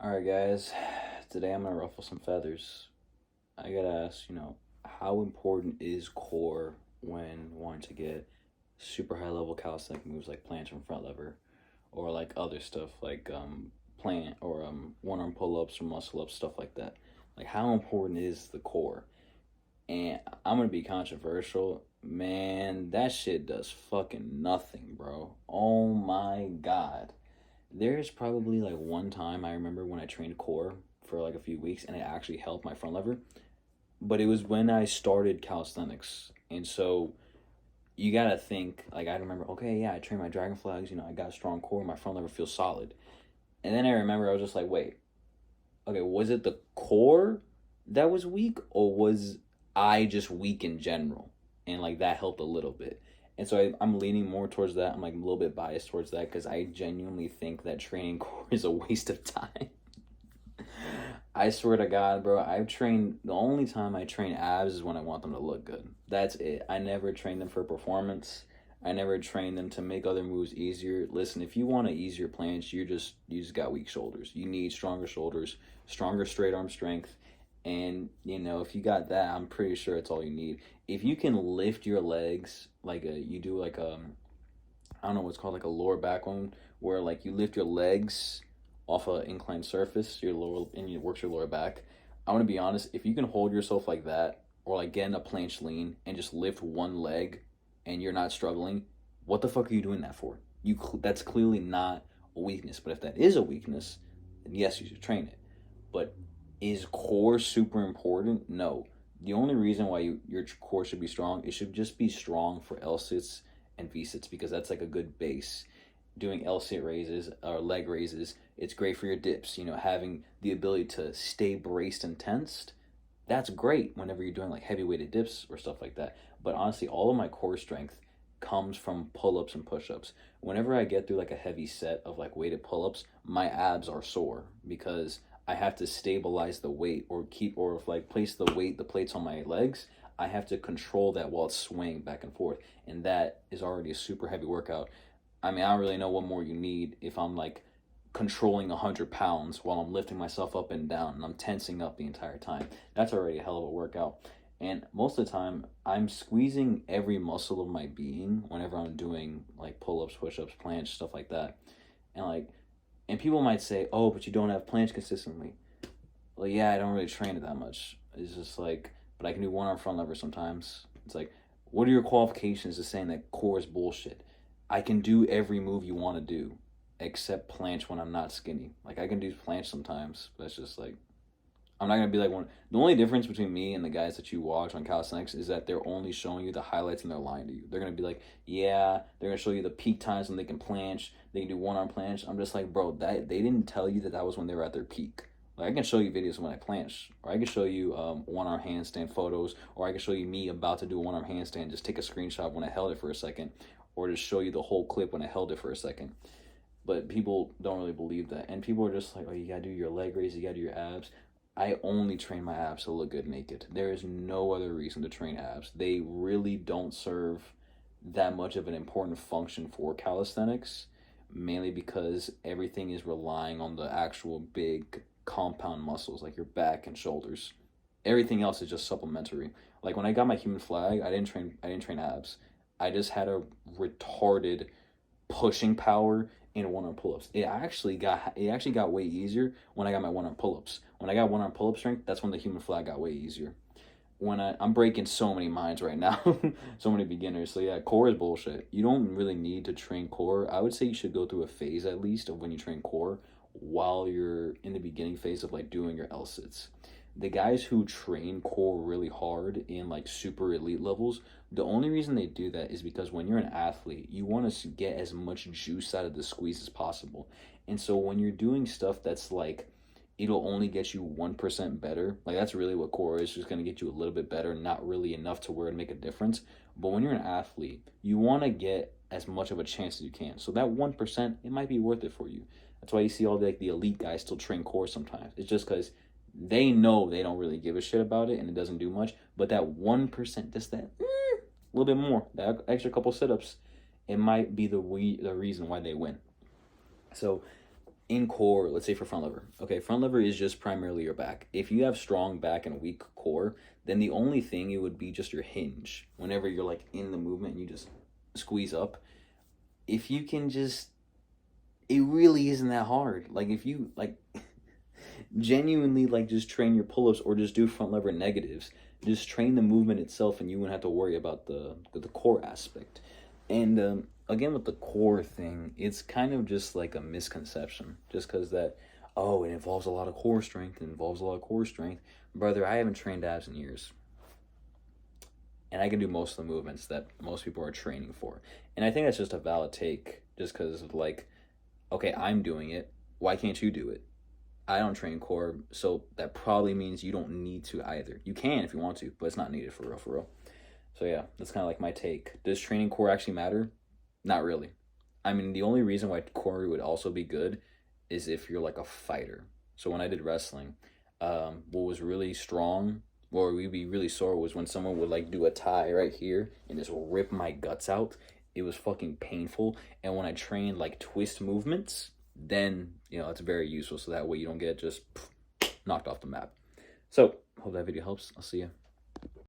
Alright, guys, today I'm gonna ruffle some feathers. I gotta ask, how important is core when wanting to get super high level calisthenic moves like planche from front lever or like other stuff like plant or one arm pull ups or muscle ups, stuff like that? Like, how important is the core? And I'm gonna be controversial. Man, that shit does fucking nothing, bro. Oh my god. There's probably like one time I remember when I trained core for like a few weeks and it actually helped my front lever. But it was when I started calisthenics. And so you gotta think, like, I remember, okay, yeah, I trained my dragon flags, I got a strong core, my front lever feels solid. And then I remember I was just like, wait, okay, was it the core that was weak, or was I just weak in general? And like that helped a little bit. And so I'm leaning more towards that. I'm like a little bit biased towards that because I genuinely think that training core is a waste of time. I swear to God, bro, the only time I train abs is when I want them to look good. That's it. I never train them for performance. I never train them to make other moves easier. Listen, if you want an easier planche, you just got weak shoulders. You need stronger shoulders, stronger straight arm strength. And, if you got that, I'm pretty sure it's all you need. If you can lift your legs like you do like I don't know what's called, like a lower back one, where like you lift your legs off a inclined surface, your lower, and it works your lower back. I'm gonna be honest, if you can hold yourself like that, or like get in a planche lean and just lift one leg, and you're not struggling, what the fuck are you doing that for? That's clearly not a weakness. But if that is a weakness, then yes, you should train it. But is core super important? No. The only reason why your core should be strong, it should just be strong for L sits and V sits because that's like a good base. Doing L sit raises or leg raises, it's great for your dips. Having the ability to stay braced and tensed, that's great whenever you're doing like heavy weighted dips or stuff like that. But honestly, all of my core strength comes from pull ups and push ups. Whenever I get through like a heavy set of like weighted pull ups, my abs are sore because I have to stabilize the weight or like place the plates on my legs. I have to control that while it's swaying back and forth. And that is already a super heavy workout. I mean, I don't really know what more you need if I'm like controlling 100 pounds while I'm lifting myself up and down and I'm tensing up the entire time. That's already a hell of a workout. And most of the time, I'm squeezing every muscle of my being whenever I'm doing like pull ups, push ups, planche, stuff like that. And people might say, oh, but you don't have planche consistently. Well, yeah, I don't really train it that much. It's just like, but I can do one arm front lever sometimes. It's like, what are your qualifications to saying that core is bullshit? I can do every move you want to do, except planche when I'm not skinny. Like, I can do planche sometimes, but it's just like, I'm not gonna be like one. The only difference between me and the guys that you watch on calisthenics is that they're only showing you the highlights and they're lying to you. They're gonna be like, yeah, they're gonna show you the peak times when they can planche, they can do one arm planche. I'm just like, bro, that they didn't tell you that was when they were at their peak. Like, I can show you videos when I planche, or I can show you one arm handstand photos, or I can show you me about to do a one arm handstand. Just take a screenshot when I held it for a second, or just show you the whole clip when I held it for a second. But people don't really believe that, and people are just like, oh, you gotta do your leg raise, you gotta do your abs. I only train my abs to look good naked. There is no other reason to train abs. They really don't serve that much of an important function for calisthenics, mainly because everything is relying on the actual big compound muscles like your back and shoulders. Everything else is just supplementary. Like when I got my human flag, I didn't train abs. I just had a retarded pushing power in one arm pull ups. It actually got way easier when I got my one arm pull ups. When I got one arm pull up strength, that's when the human flag got way easier. I'm breaking so many minds right now, so many beginners. So yeah, core is bullshit. You don't really need to train core. I would say you should go through a phase at least of when you train core while you're in the beginning phase of like doing your L sits. The guys who train core really hard in like super elite levels, the only reason they do that is because when you're an athlete, you want to get as much juice out of the squeeze as possible. And so when you're doing stuff that's like, it'll only get you 1% better, like that's really what core is, just going to get you a little bit better, not really enough to where it make a difference. But when you're an athlete, you want to get as much of a chance as you can. So that 1%, it might be worth it for you. That's why you see all the elite guys still train core sometimes. It's just because they know they don't really give a shit about it and it doesn't do much. But that 1%, just that little bit more, that extra couple sit-ups, it might be the reason why they win. So in core, let's say for front lever. Okay, front lever is just primarily your back. If you have strong back and weak core, then the only thing it would be just your hinge. Whenever you're like in the movement and you just squeeze up. If you can just, it really isn't that hard. Like if you like genuinely like just train your pull-ups or just do front lever negatives, just train the movement itself and you wouldn't have to worry about the core aspect. And again, with the core thing, it's kind of just like a misconception, just because that, oh, it involves a lot of core strength, it involves a lot of core strength. Brother, I haven't trained abs in years, and I can do most of the movements that most people are training for. And I think that's just a valid take, just because of like, okay, I'm doing it, why can't you do it? I don't train core, so that probably means you don't need to either. You can if you want to, but it's not needed for real, for real. So yeah, that's kind of like my take. Does training core actually matter? Not really. I mean, the only reason why core would also be good is if you're like a fighter. So when I did wrestling, what was really strong, or we'd be really sore, was when someone would like do a tie right here and just rip my guts out. It was fucking painful. And when I trained like twist movements, then, you know, it's very useful. So that way you don't get just knocked off the map. So, hope that video helps. I'll see you.